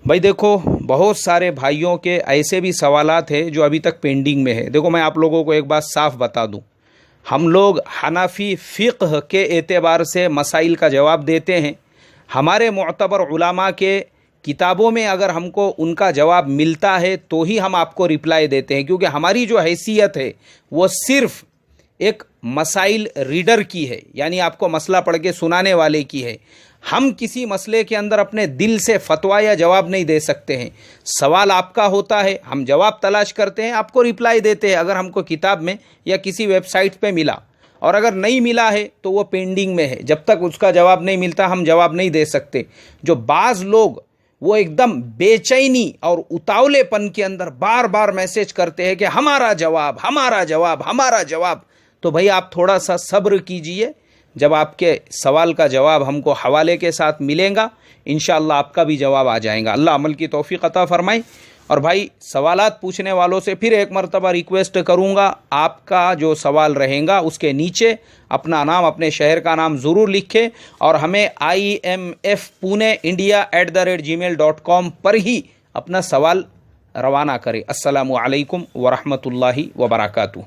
بھائی دیکھو، بہت سارے بھائیوں کے ایسے بھی سوالات ہیں جو ابھی تک پینڈنگ میں ہے۔ دیکھو میں آپ لوگوں کو ایک بات صاف بتا دوں، ہم لوگ حنفی فقہ کے اعتبار سے مسائل کا جواب دیتے ہیں۔ ہمارے معتبر علماء کے کتابوں میں اگر ہم کو ان کا جواب ملتا ہے تو ہی ہم آپ کو رپلائی دیتے ہیں، کیونکہ ہماری جو حیثیت ہے وہ صرف ایک مسائل ریڈر کی ہے، یعنی آپ کو مسئلہ پڑھ کے سنانے والے کی ہے۔ ہم کسی مسئلے کے اندر اپنے دل سے فتویٰ یا جواب نہیں دے سکتے ہیں۔ سوال آپ کا ہوتا ہے، ہم جواب تلاش کرتے ہیں، آپ کو رپلائی دیتے ہیں اگر ہم کو کتاب میں یا کسی ویب سائٹ پہ ملا، اور اگر نہیں ملا ہے تو وہ پینڈنگ میں ہے۔ جب تک اس کا جواب نہیں ملتا ہم جواب نہیں دے سکتے۔ جو بعض لوگ وہ ایک دم بے چینی اور اتاولے پن کے اندر بار بار میسج کرتے ہیں کہ ہمارا جواب، ہمارا جواب، ہمارا جواب، تو بھائی آپ تھوڑا سا صبر کیجئے۔ جب آپ کے سوال کا جواب ہم کو حوالے کے ساتھ ملے گا، انشاءاللہ آپ کا بھی جواب آ جائے گا۔ اللہ عمل کی توفیق عطا فرمائے۔ اور بھائی سوالات پوچھنے والوں سے پھر ایک مرتبہ ریکویسٹ کروں گا، آپ کا جو سوال رہے گا اس کے نیچے اپنا نام، اپنے شہر کا نام ضرور لکھیں، اور ہمیں imfpuneindia@gmail.com پر ہی اپنا سوال روانہ کریں۔ السلام علیکم ورحمۃ اللہ وبرکاتہ۔